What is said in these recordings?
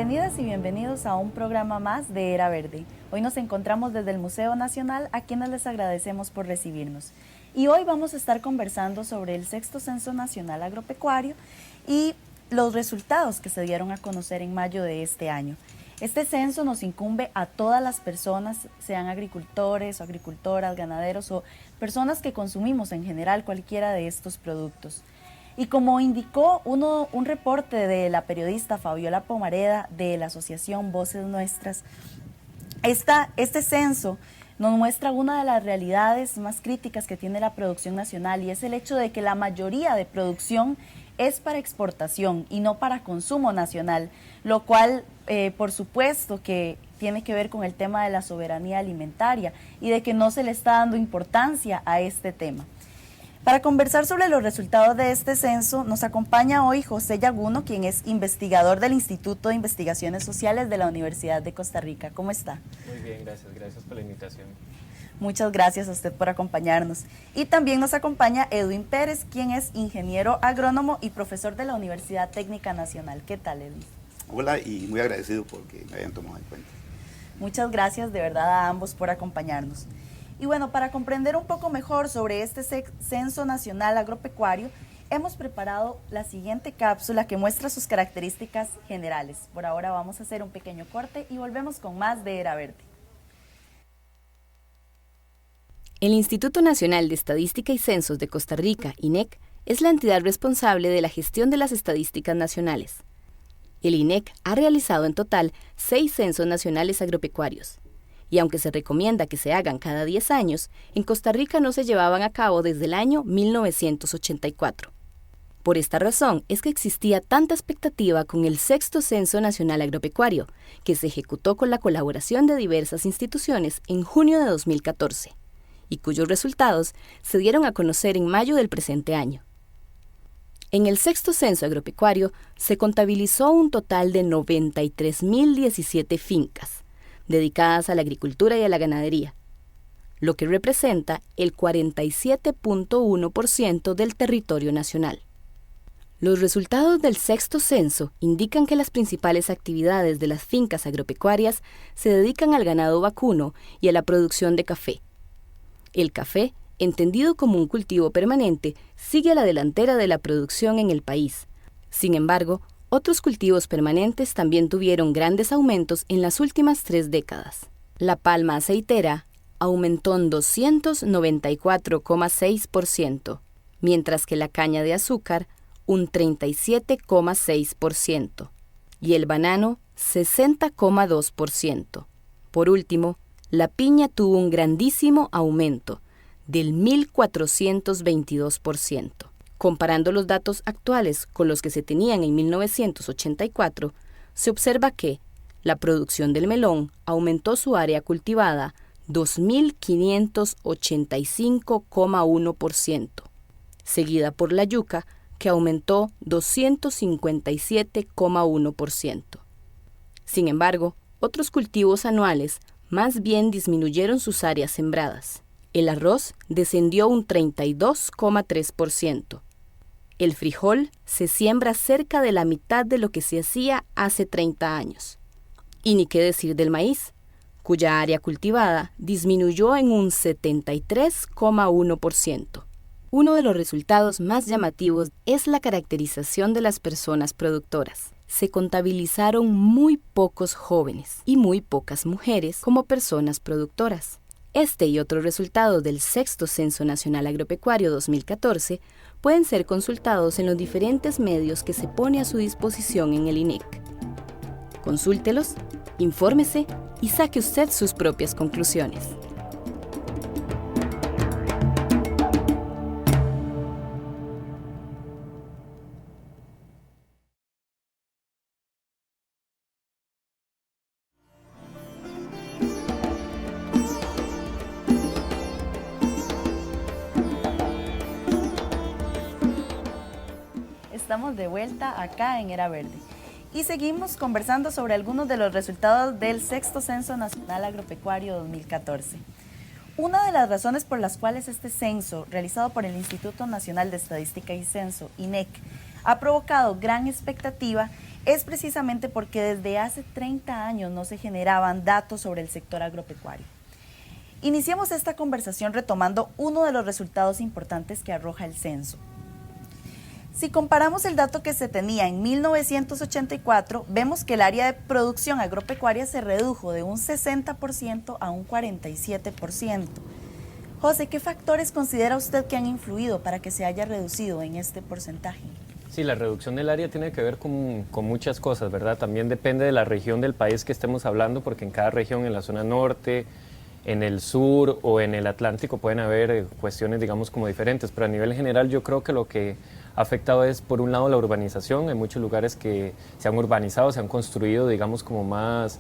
Bienvenidas y bienvenidos a un programa más de Era Verde. Hoy nos encontramos desde el Museo Nacional, a quienes les agradecemos por recibirnos. Y hoy vamos a estar conversando sobre el sexto Censo Nacional Agropecuario y los resultados que se dieron a conocer en mayo de este año. Este censo nos incumbe a todas las personas, sean agricultores o agricultoras, ganaderos o personas que consumimos en general cualquiera de estos productos. Y como indicó un reporte de la periodista Fabiola Pomareda de la asociación Voces Nuestras, este censo nos muestra una de las realidades más críticas que tiene la producción nacional, y es el hecho de que la mayoría de producción es para exportación y no para consumo nacional, lo cual por supuesto que tiene que ver con el tema de la soberanía alimentaria y de que no se le está dando importancia a este tema. Para conversar sobre los resultados de este censo, nos acompaña hoy José Yaguno, quien es investigador del Instituto de Investigaciones Sociales de la Universidad de Costa Rica. ¿Cómo está? Muy bien, gracias por la invitación. Muchas gracias a usted por acompañarnos. Y también nos acompaña Edwin Pérez, quien es ingeniero agrónomo y profesor de la Universidad Técnica Nacional. ¿Qué tal, Edwin? Hola, y muy agradecido porque me hayan tomado en cuenta. Muchas gracias de verdad a ambos por acompañarnos. Y bueno, para comprender un poco mejor sobre este Censo Nacional Agropecuario, hemos preparado la siguiente cápsula que muestra sus características generales. Por ahora vamos a hacer un pequeño corte y volvemos con más de Era Verde. El Instituto Nacional de Estadística y Censos de Costa Rica, INEC, es la entidad responsable de la gestión de las estadísticas nacionales. El INEC ha realizado en total 6 censos nacionales agropecuarios. Y aunque se recomienda que se hagan cada 10 años, en Costa Rica no se llevaban a cabo desde el año 1984. Por esta razón es que existía tanta expectativa con el sexto Censo Nacional Agropecuario, que se ejecutó con la colaboración de diversas instituciones en junio de 2014, y cuyos resultados se dieron a conocer en mayo del presente año. En el sexto Censo Agropecuario se contabilizó un total de 93.017 fincas, dedicadas a la agricultura y a la ganadería, lo que representa el 47.1% del territorio nacional. Los resultados del sexto censo indican que las principales actividades de las fincas agropecuarias se dedican al ganado vacuno y a la producción de café. El café, entendido como un cultivo permanente, sigue a la delantera de la producción en el país. Sin embargo, otros cultivos permanentes también tuvieron grandes aumentos en las últimas 3 décadas. La palma aceitera aumentó en 294,6%, mientras que la caña de azúcar un 37,6% y el banano 60,2%. Por último, la piña tuvo un grandísimo aumento del 1.422%. Comparando los datos actuales con los que se tenían en 1984, se observa que la producción del melón aumentó su área cultivada 2.585,1%, seguida por la yuca, que aumentó 257,1%. Sin embargo, otros cultivos anuales más bien disminuyeron sus áreas sembradas. El arroz descendió un 32,3%. El frijol se siembra cerca de la mitad de lo que se hacía hace 30 años. Y ni qué decir del maíz, cuya área cultivada disminuyó en un 73,1%. Uno de los resultados más llamativos es la caracterización de las personas productoras. Se contabilizaron muy pocos jóvenes y muy pocas mujeres como personas productoras. Este y otros resultados del sexto Censo Nacional Agropecuario 2014 pueden ser consultados en los diferentes medios que se pone a su disposición en el INEC. Consúltelos, infórmese y saque usted sus propias conclusiones. Estamos de vuelta acá en Era Verde y seguimos conversando sobre algunos de los resultados del sexto Censo Nacional Agropecuario 2014. Una de las razones por las cuales este censo, realizado por el Instituto Nacional de Estadística y Censo, INEC, ha provocado gran expectativa es precisamente porque desde hace 30 años no se generaban datos sobre el sector agropecuario. Iniciamos esta conversación retomando uno de los resultados importantes que arroja el censo. Si comparamos el dato que se tenía en 1984, vemos que el área de producción agropecuaria se redujo de un 60% a un 47%. José, ¿qué factores considera usted que han influido para que se haya reducido en este porcentaje? Sí, la reducción del área tiene que ver con muchas cosas, ¿verdad? También depende de la región del país que estemos hablando, porque en cada región, en la zona norte, en el sur o en el Atlántico pueden haber cuestiones, digamos, como diferentes, pero a nivel general yo creo que lo que ha afectado es, por un lado, la urbanización. Hay muchos lugares que se han urbanizado, se han construido, digamos, como más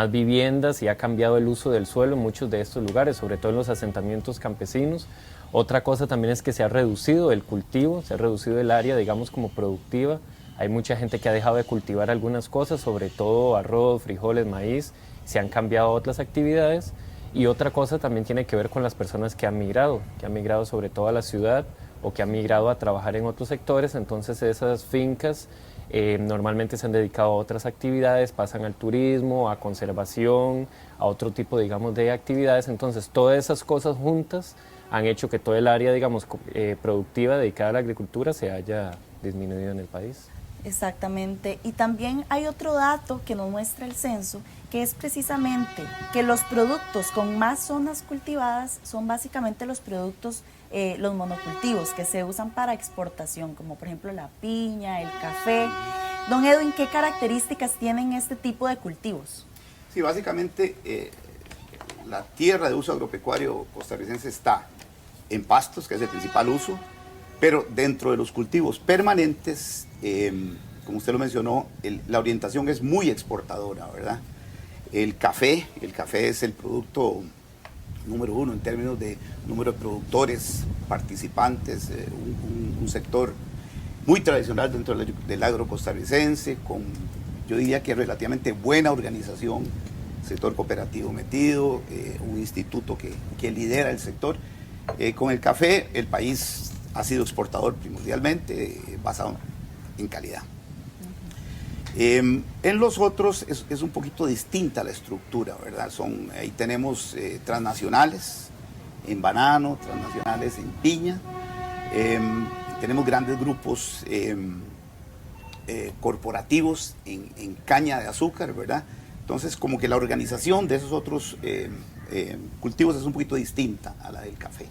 viviendas y ha cambiado el uso del suelo en muchos de estos lugares, sobre todo en los asentamientos campesinos. Otra cosa también es que se ha reducido el cultivo, se ha reducido el área, digamos, como productiva. Hay mucha gente que ha dejado de cultivar algunas cosas, sobre todo arroz, frijoles, maíz, se han cambiado otras actividades. Y otra cosa también tiene que ver con las personas que han migrado sobre todo a la ciudad o que han migrado a trabajar en otros sectores. Entonces esas fincas normalmente se han dedicado a otras actividades, pasan al turismo, a conservación, a otro tipo, digamos, de actividades. Entonces todas esas cosas juntas han hecho que todo el área, digamos, productiva dedicada a la agricultura se haya disminuido en el país. Exactamente, y también hay otro dato que nos muestra el censo, que es precisamente que los productos con más zonas cultivadas son básicamente los productos, los monocultivos que se usan para exportación, como por ejemplo la piña, el café. Don Edwin, ¿qué características tienen este tipo de cultivos? Sí, básicamente la tierra de uso agropecuario costarricense está en pastos, que es el principal uso, pero dentro de los cultivos permanentes, como usted lo mencionó, la orientación es muy exportadora, ¿verdad? El café es el producto número uno en términos de número de productores, participantes, un sector muy tradicional dentro del agro costarricense, con, yo diría que relativamente buena organización, sector cooperativo metido, un instituto que lidera el sector. Con el café, el país ha sido exportador primordialmente, basado en calidad. En los otros es un poquito distinta la estructura, ¿verdad? Ahí tenemos transnacionales en banano, transnacionales en piña, tenemos grandes grupos corporativos en caña de azúcar, ¿verdad? Entonces, como que la organización de esos otros cultivos es un poquito distinta a la del café,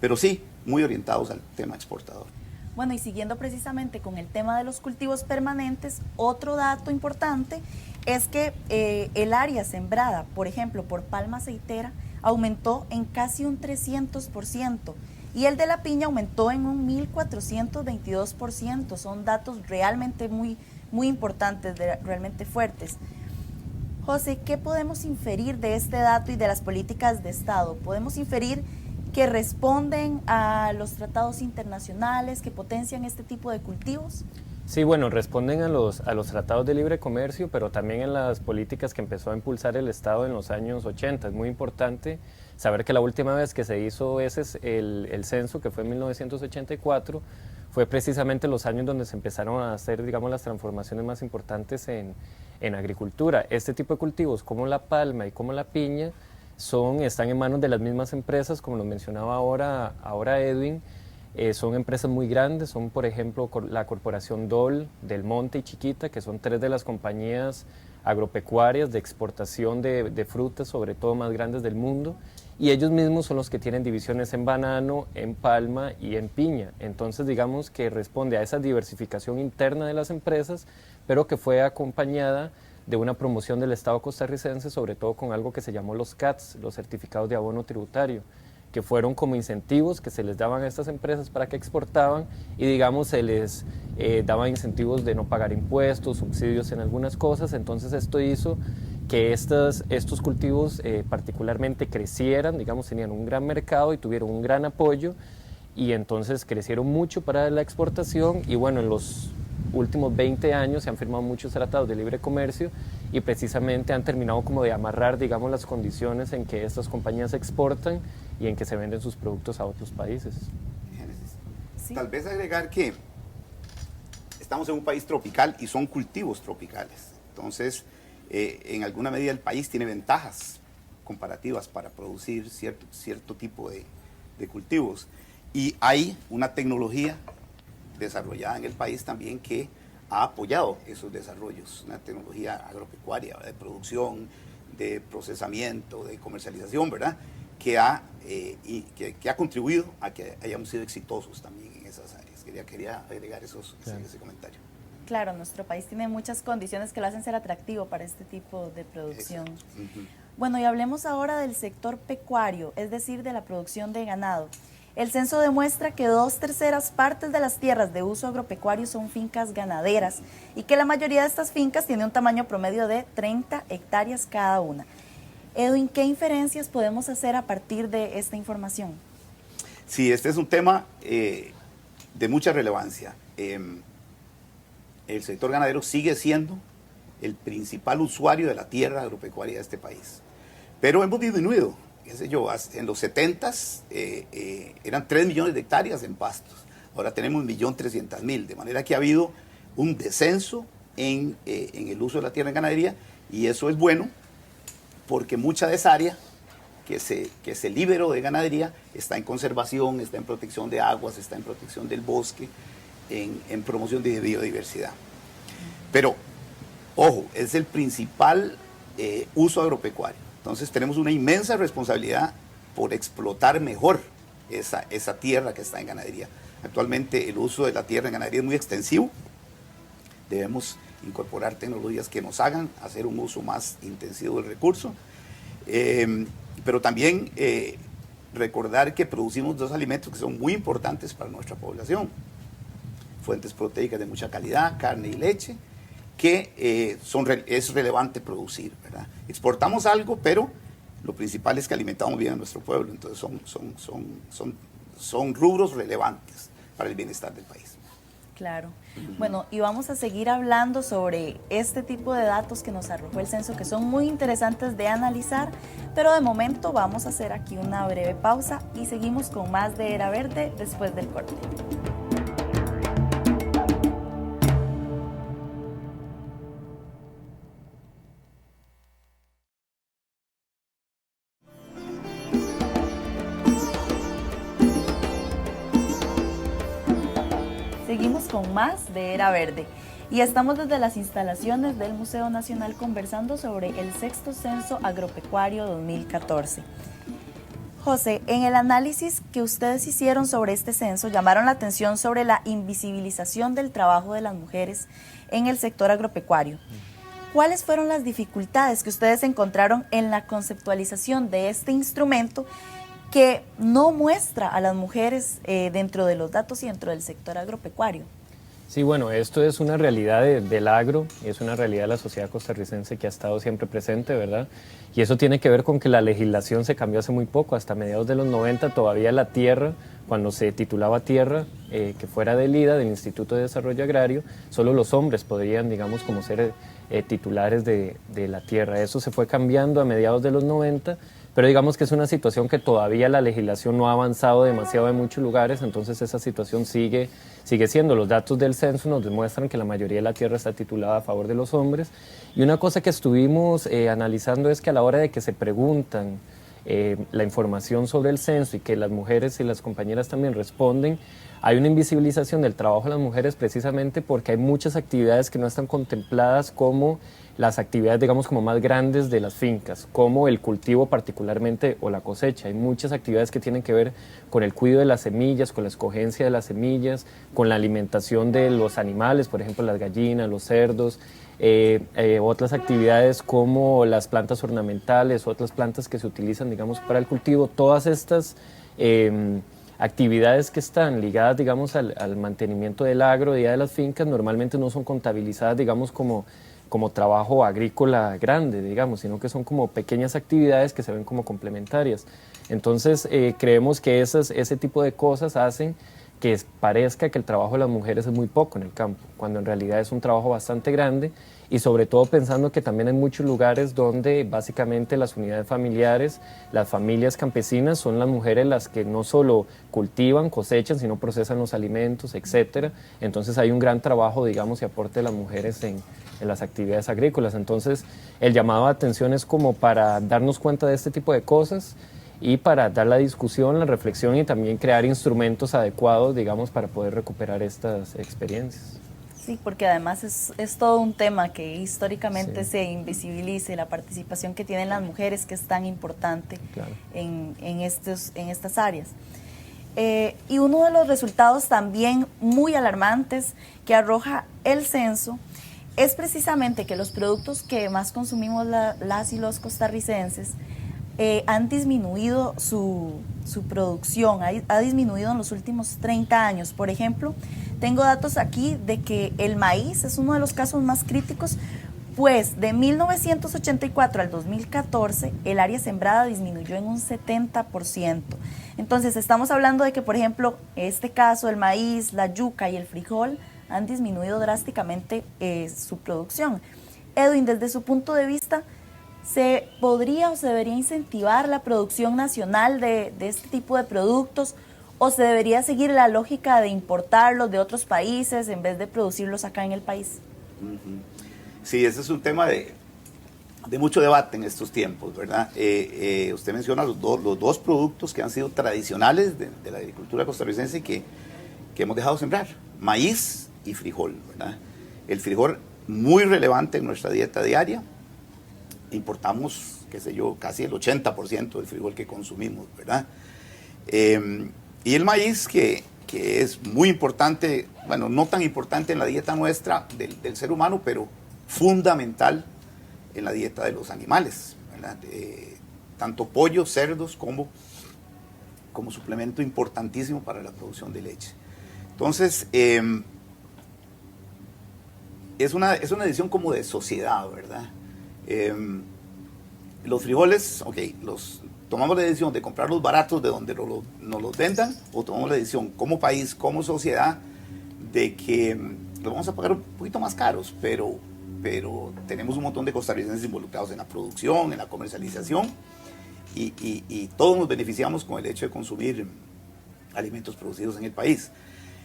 pero sí, muy orientados al tema exportador. Bueno, y siguiendo precisamente con el tema de los cultivos permanentes, otro dato importante es que el área sembrada, por ejemplo, por palma aceitera, aumentó en casi un 300%, y el de la piña aumentó en un 1.422%. Son datos realmente muy importantes, realmente fuertes. José, ¿qué podemos inferir de este dato y de las políticas de Estado? ¿Podemos inferir que responden a los tratados internacionales que potencian este tipo de cultivos? Sí, bueno, responden a los tratados de libre comercio, pero también en las políticas que empezó a impulsar el Estado en los años 80. Es muy importante saber que la última vez que se hizo el censo, que fue en 1984, fue precisamente los años donde se empezaron a hacer, digamos, las transformaciones más importantes en agricultura. Este tipo de cultivos, como la palma y como la piña, están en manos de las mismas empresas, como lo mencionaba ahora Edwin. Son empresas muy grandes, son por ejemplo la Corporación Dole, Del Monte y Chiquita, que son tres de las compañías agropecuarias de exportación de frutas, sobre todo más grandes del mundo, y ellos mismos son los que tienen divisiones en banano, en palma y en piña. Entonces digamos que responde a esa diversificación interna de las empresas, pero que fue acompañada de una promoción del Estado costarricense, sobre todo con algo que se llamó los CATs, los certificados de abono tributario, que fueron como incentivos que se les daban a estas empresas para que exportaban, y digamos se les daban incentivos de no pagar impuestos, subsidios en algunas cosas. Entonces esto hizo que estos cultivos particularmente crecieran, digamos tenían un gran mercado y tuvieron un gran apoyo, y entonces crecieron mucho para la exportación. Y bueno, en los últimos 20 años se han firmado muchos tratados de libre comercio y precisamente han terminado como de amarrar, digamos, las condiciones en que estas compañías exportan y en que se venden sus productos a otros países. Sí. Tal vez agregar que estamos en un país tropical y son cultivos tropicales. Entonces, en alguna medida el país tiene ventajas comparativas para producir cierto tipo de cultivos. Y hay una tecnología desarrollada en el país también que ha apoyado esos desarrollos, una tecnología agropecuaria, ¿verdad?, de producción, de procesamiento, de comercialización, ¿verdad?, que ha contribuido a que hayamos sido exitosos también en esas áreas. Quería agregar ese comentario. Claro, nuestro país tiene muchas condiciones que lo hacen ser atractivo para este tipo de producción. Bueno, y hablemos ahora del sector pecuario, es decir, de la producción de ganado. El censo demuestra que 2/3 partes de las tierras de uso agropecuario son fincas ganaderas y que la mayoría de estas fincas tiene un tamaño promedio de 30 hectáreas cada una. Edwin, ¿qué inferencias podemos hacer a partir de esta información? Sí, este es un tema de mucha relevancia. El sector ganadero sigue siendo el principal usuario de la tierra agropecuaria de este país, pero hemos disminuido. Qué sé yo, en los 70s eran 3 millones de hectáreas en pastos, ahora tenemos 1.300.000, de manera que ha habido un descenso en el uso de la tierra en ganadería, y eso es bueno porque mucha de esa área que se liberó de ganadería está en conservación, está en protección de aguas, está en protección del bosque, en promoción de biodiversidad. Pero, ojo, es el principal uso agropecuario. Entonces tenemos una inmensa responsabilidad por explotar mejor esa tierra que está en ganadería. Actualmente el uso de la tierra en ganadería es muy extensivo. Debemos incorporar tecnologías que nos hagan hacer un uso más intensivo del recurso. Pero también recordar que producimos 2 alimentos que son muy importantes para nuestra población. Fuentes proteicas de mucha calidad, carne y leche, que es relevante producir, ¿verdad? Exportamos algo, pero lo principal es que alimentamos bien a nuestro pueblo, entonces son rubros relevantes para el bienestar del país. Claro. Bueno, y vamos a seguir hablando sobre este tipo de datos que nos arrojó el censo, que son muy interesantes de analizar, pero de momento vamos a hacer aquí una breve pausa y seguimos con más de Era Verde después del corte. Seguimos con más de Era Verde y estamos desde las instalaciones del Museo Nacional conversando sobre el 6º Censo Agropecuario 2014. José, en el análisis que ustedes hicieron sobre este censo, llamaron la atención sobre la invisibilización del trabajo de las mujeres en el sector agropecuario. ¿Cuáles fueron las dificultades que ustedes encontraron en la conceptualización de este instrumento que no muestra a las mujeres dentro de los datos y dentro del sector agropecuario? Sí, bueno, esto es una realidad del agro, es una realidad de la sociedad costarricense que ha estado siempre presente, ¿verdad? Y eso tiene que ver con que la legislación se cambió hace muy poco, hasta mediados de los 90 todavía la tierra, cuando se titulaba tierra que fuera del IDA, del Instituto de Desarrollo Agrario, solo los hombres podrían, digamos, como ser titulares de la tierra. Eso se fue cambiando a mediados de los 90, pero digamos que es una situación que todavía la legislación no ha avanzado demasiado en muchos lugares, entonces esa situación sigue siendo. Los datos del censo nos demuestran que la mayoría de la tierra está titulada a favor de los hombres. Y una cosa que estuvimos analizando es que a la hora de que se preguntan la información sobre el censo y que las mujeres y las compañeras también responden, hay una invisibilización del trabajo de las mujeres precisamente porque hay muchas actividades que no están contempladas como las actividades, digamos, como más grandes de las fincas, como el cultivo particularmente o la cosecha. Hay muchas actividades que tienen que ver con el cuidado de las semillas, con la escogencia de las semillas, con la alimentación de los animales, por ejemplo, las gallinas, los cerdos, otras actividades como las plantas ornamentales, otras plantas que se utilizan, digamos, para el cultivo. Todas estas actividades que están ligadas, digamos, al mantenimiento del agro, de las fincas, normalmente no son contabilizadas, digamos, como trabajo agrícola grande, digamos, sino que son como pequeñas actividades que se ven como complementarias. Entonces, creemos que ese tipo de cosas hacen que parezca que el trabajo de las mujeres es muy poco en el campo, cuando en realidad es un trabajo bastante grande, y sobre todo pensando que también hay muchos lugares donde básicamente las unidades familiares, las familias campesinas son las mujeres las que no solo cultivan, cosechan, sino procesan los alimentos, etcétera. Entonces hay un gran trabajo, digamos, y aporte de las mujeres en las actividades agrícolas. Entonces el llamado de atención es como para darnos cuenta de este tipo de cosas y para dar la discusión, la reflexión y también crear instrumentos adecuados, digamos, para poder recuperar estas experiencias. Sí, porque además es todo un tema que históricamente Sí. se invisibilice, la participación que tienen las mujeres, que es tan importante Claro. en estas áreas. Y uno de los resultados también muy alarmantes que arroja el censo es precisamente que los productos que más consumimos las y los costarricenses han disminuido su producción, ha disminuido en los últimos 30 años. Por ejemplo, tengo datos aquí de que el maíz es uno de los casos más críticos, pues de 1984 al 2014 el área sembrada disminuyó en un 70%. Entonces estamos hablando de que, por ejemplo, este caso, el maíz, la yuca y el frijol han disminuido drásticamente su producción. Edwin, desde su punto de vista, ¿se podría o se debería incentivar la producción nacional de este tipo de productos, o se debería seguir la lógica de importarlos de otros países en vez de producirlos acá en el país? Sí, ese es un tema de mucho debate en estos tiempos, ¿verdad? Usted menciona los dos productos que han sido tradicionales de la agricultura costarricense y que hemos dejado sembrar: maíz y frijol, ¿verdad? El frijol muy relevante en nuestra dieta diaria. Importamos, qué sé yo, casi el 80% del frijol que consumimos, ¿verdad? Y el maíz, que es muy importante, bueno, no tan importante en la dieta nuestra del ser humano, pero fundamental en la dieta de los animales, ¿verdad? Tanto pollos, cerdos, como suplemento importantísimo para la producción de leche. Entonces, es una decisión como de sociedad, ¿verdad? Los frijoles, ok, tomamos la decisión de comprarlos baratos de donde nos los vendan, o tomamos la decisión como país, como sociedad, de que los vamos a pagar un poquito más caros, pero tenemos un montón de costarricenses involucrados en la producción, en la comercialización, y todos nos beneficiamos con el hecho de consumir alimentos producidos en el país.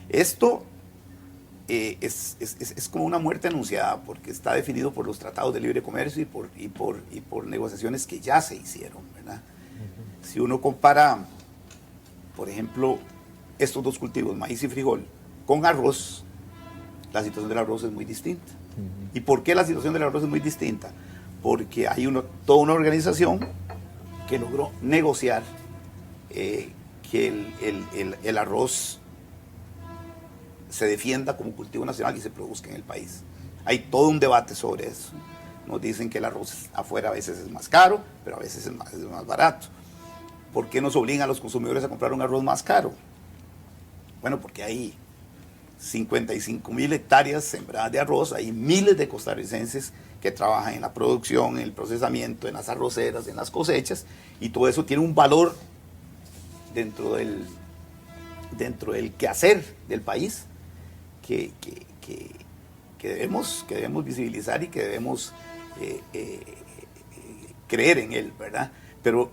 Esto es como una muerte anunciada, porque está definido por los tratados de libre comercio y por negociaciones que ya se hicieron, ¿verdad? Si uno compara, por ejemplo, estos dos cultivos, maíz y frijol, con arroz, la situación del arroz es muy distinta. ¿Y por qué la situación del arroz es muy distinta? Porque hay toda una organización que logró negociar que el arroz se defienda como cultivo nacional y se produzca en el país. Hay todo un debate sobre eso. Nos dicen que el arroz afuera a veces es más caro, pero a veces es más barato. ¿Por qué nos obligan a los consumidores a comprar un arroz más caro? Bueno, porque hay 55,000 hectáreas sembradas de arroz, hay miles de costarricenses que trabajan en la producción, en el procesamiento, en las arroceras, en las cosechas, y todo eso tiene un valor dentro del quehacer del país que debemos visibilizar y que debemos creer en él, ¿verdad? Pero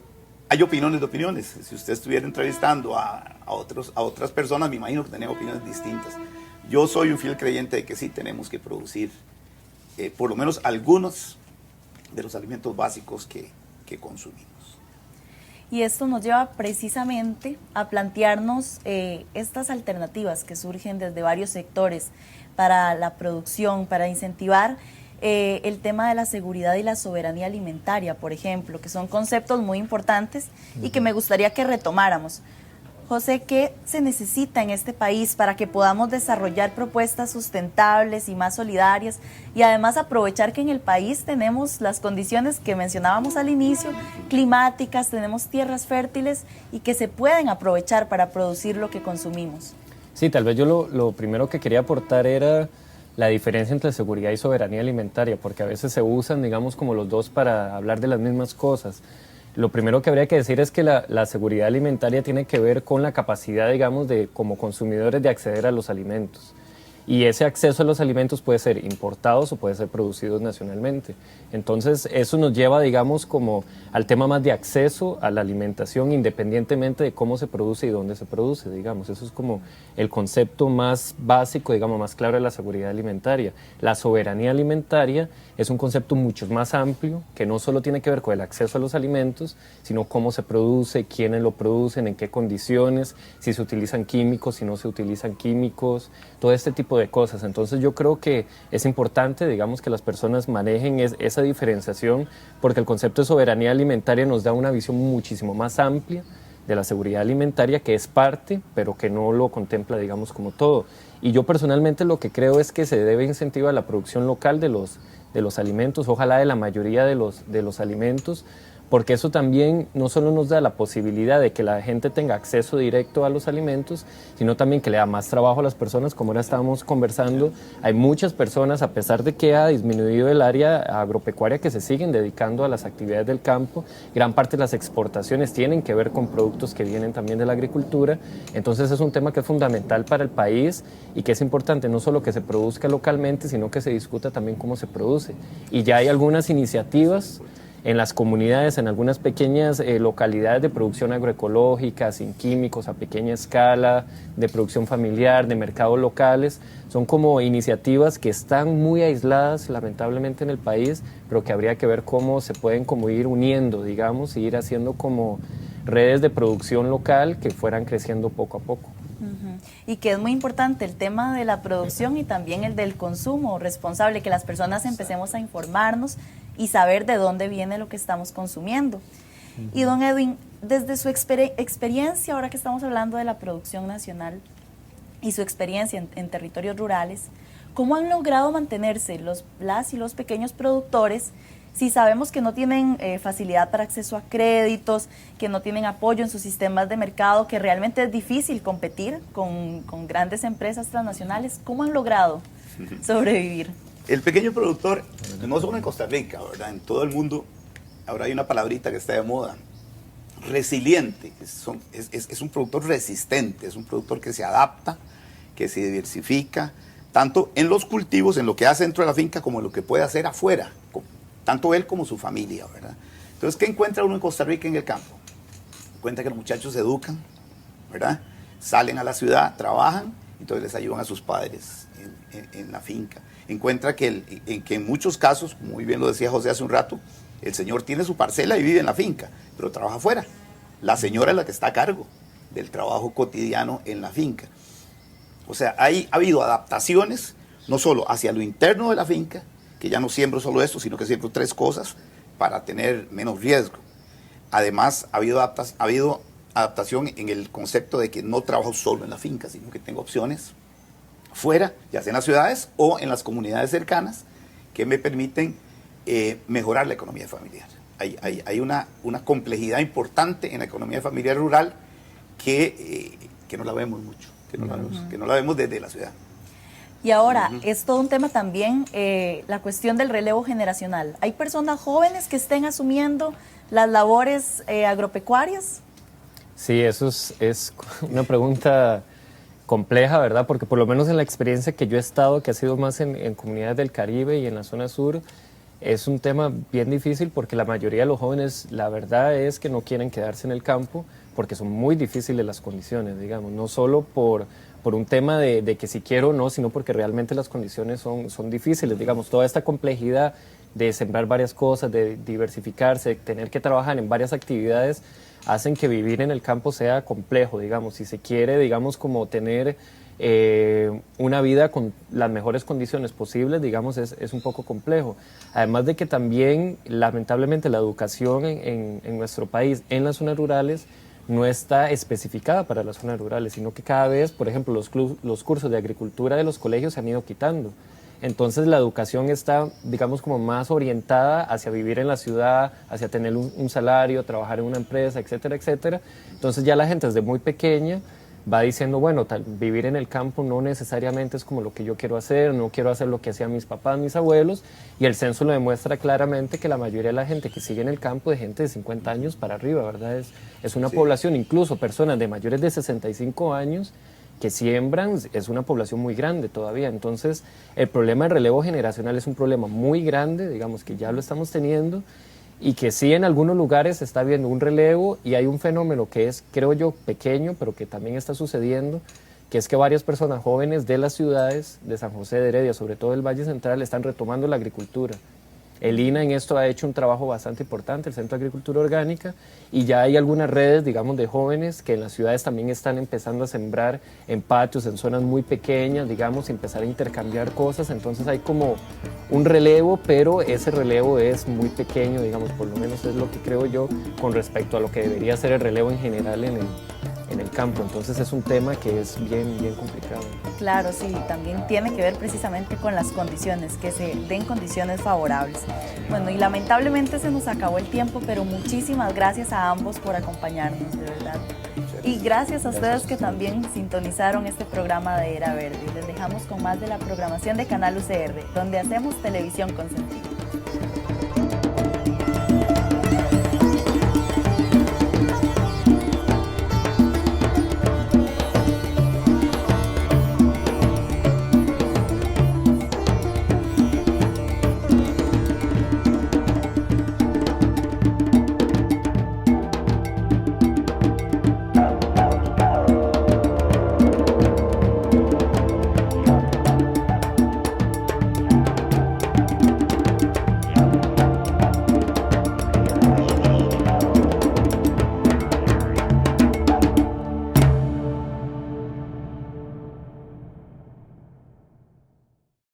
hay opiniones de opiniones. Si usted estuviera entrevistando a otras personas, me imagino que tienen opiniones distintas. Yo soy un fiel creyente de que sí tenemos que producir por lo menos algunos de los alimentos básicos que consumimos. Y esto nos lleva precisamente a plantearnos estas alternativas que surgen desde varios sectores para la producción, para incentivar el tema de la seguridad y la soberanía alimentaria, por ejemplo, que son conceptos muy importantes y que me gustaría que retomáramos. José, ¿qué se necesita en este país para que podamos desarrollar propuestas sustentables y más solidarias, y además aprovechar que en el país tenemos las condiciones que mencionábamos al inicio, climáticas, tenemos tierras fértiles y que se pueden aprovechar para producir lo que consumimos? Sí, tal vez yo lo primero que quería aportar era la diferencia entre seguridad y soberanía alimentaria, porque a veces se usan, digamos, como los dos para hablar de las mismas cosas. lo primero que habría que decir es que la seguridad alimentaria tiene que ver con la capacidad, digamos, de como consumidores de acceder a los alimentos. Y ese acceso a los alimentos puede ser importados o puede ser producidos nacionalmente. Entonces, eso nos lleva, digamos, como al tema más de acceso a la alimentación independientemente de cómo se produce y dónde se produce, digamos. Eso es como el concepto más básico, digamos, más claro de la seguridad alimentaria. La soberanía alimentaria es un concepto mucho más amplio que no solo tiene que ver con el acceso a los alimentos, sino cómo se produce, quiénes lo producen, en qué condiciones, si se utilizan químicos, si no se utilizan químicos, todo este tipo de cosas. Entonces yo creo que es importante, digamos, que las personas manejen esa diferenciación, porque el concepto de soberanía alimentaria nos da una visión muchísimo más amplia de la seguridad alimentaria, que es parte, pero que no lo contempla, digamos, como todo. Y yo personalmente lo que creo es que se debe incentivar la producción local de los alimentos, ojalá de la mayoría de los alimentos, porque eso también no solo nos da la posibilidad de que la gente tenga acceso directo a los alimentos, sino también que le da más trabajo a las personas, como ahora estábamos conversando. Hay muchas personas, a pesar de que ha disminuido el área agropecuaria, que se siguen dedicando a las actividades del campo. Gran parte de las exportaciones tienen que ver con productos que vienen también de la agricultura. Entonces es un tema que es fundamental para el país y que es importante no solo que se produzca localmente, sino que se discuta también cómo se produce. Y ya hay algunas iniciativas en las comunidades, en algunas pequeñas localidades de producción agroecológica, sin químicos, a pequeña escala, de producción familiar, de mercados locales. Son como iniciativas que están muy aisladas, lamentablemente, en el país, pero que habría que ver cómo se pueden como ir uniendo, digamos, y ir haciendo como redes de producción local que fueran creciendo poco a poco. Y que es muy importante el tema de la producción y también el del consumo responsable, que las personas empecemos a informarnos y saber de dónde viene lo que estamos consumiendo. Y don Edwin, desde su experiencia, ahora que estamos hablando de la producción nacional y su experiencia en territorios rurales, ¿cómo han logrado mantenerse las y los pequeños productores si sabemos que no tienen facilidad para acceso a créditos, que no tienen apoyo en sus sistemas de mercado, que realmente es difícil competir con grandes empresas transnacionales? ¿Cómo han logrado sobrevivir? El pequeño productor, no solo en Costa Rica, ¿verdad? En todo el mundo, ahora hay una palabrita que está de moda, resiliente. Es un productor resistente, es un productor que se adapta, que se diversifica, tanto en los cultivos, en lo que hace dentro de la finca, como en lo que puede hacer afuera, tanto él como su familia, ¿verdad? Entonces, ¿qué encuentra uno en Costa Rica en el campo? Encuentra que los muchachos se educan, ¿verdad? Salen a la ciudad, trabajan, entonces les ayudan a sus padres en la finca. Encuentra que en muchos casos, como muy bien lo decía José hace un rato, el señor tiene su parcela y vive en la finca, pero trabaja afuera. La señora es la que está a cargo del trabajo cotidiano en la finca. O sea, ha habido adaptaciones, no solo hacia lo interno de la finca, que ya no siembro solo esto, sino que siembro 3 cosas para tener menos riesgo. Además, ha habido adaptación en el concepto de que no trabajo solo en la finca, sino que tengo opciones fuera, ya sea en las ciudades o en las comunidades cercanas, que me permiten mejorar la economía familiar. Hay una complejidad importante en la economía familiar rural que no la vemos mucho, que no la vemos desde la ciudad. Y ahora, es todo un tema también la cuestión del relevo generacional. ¿Hay personas jóvenes que estén asumiendo las labores agropecuarias? Sí, eso es una pregunta compleja, ¿verdad? Porque por lo menos en la experiencia que yo he estado, que ha sido más en comunidades del Caribe y en la zona sur, es un tema bien difícil porque la mayoría de los jóvenes, la verdad es que no quieren quedarse en el campo porque son muy difíciles las condiciones, digamos, no solo por un tema de que si quiero o no, sino porque realmente las condiciones son difíciles, digamos, toda esta complejidad de sembrar varias cosas, de diversificarse, de tener que trabajar en varias actividades, hacen que vivir en el campo sea complejo, digamos, si se quiere, digamos, como tener una vida con las mejores condiciones posibles, digamos, es un poco complejo. Además de que también, lamentablemente, la educación en nuestro país, en las zonas rurales, no está especificada para las zonas rurales, sino que cada vez, por ejemplo, los cursos de agricultura de los colegios se han ido quitando. Entonces la educación está, digamos, como más orientada hacia vivir en la ciudad, hacia tener un salario, trabajar en una empresa, etcétera, etcétera. Entonces ya la gente desde muy pequeña va diciendo, bueno, vivir en el campo no necesariamente es como lo que yo quiero hacer, no quiero hacer lo que hacían mis papás, mis abuelos, y el censo lo demuestra claramente que la mayoría de la gente que sigue en el campo es gente de 50 años para arriba, ¿verdad? Es una población, incluso personas de mayores de 65 años que siembran, es una población muy grande todavía. Entonces, el problema del relevo generacional es un problema muy grande, digamos que ya lo estamos teniendo, y que sí en algunos lugares se está viendo un relevo y hay un fenómeno que es, creo yo, pequeño, pero que también está sucediendo, que es que varias personas jóvenes de las ciudades, de San José de Heredia, sobre todo del Valle Central, están retomando la agricultura. El INA en esto ha hecho un trabajo bastante importante, el Centro de Agricultura Orgánica, y ya hay algunas redes, digamos, de jóvenes que en las ciudades también están empezando a sembrar en patios, en zonas muy pequeñas, digamos, empezar a intercambiar cosas. Entonces hay como un relevo, pero ese relevo es muy pequeño, digamos, por lo menos es lo que creo yo, con respecto a lo que debería ser el relevo en general en el campo. Entonces es un tema que es bien, bien complicado. Claro, sí, también tiene que ver precisamente con las condiciones, que se den condiciones favorables. Bueno, y lamentablemente se nos acabó el tiempo, pero muchísimas gracias a ambos por acompañarnos, de verdad. Y gracias a ustedes que también sintonizaron este programa de Era Verde. Les dejamos con más de la programación de Canal UCR, donde hacemos televisión con sentido.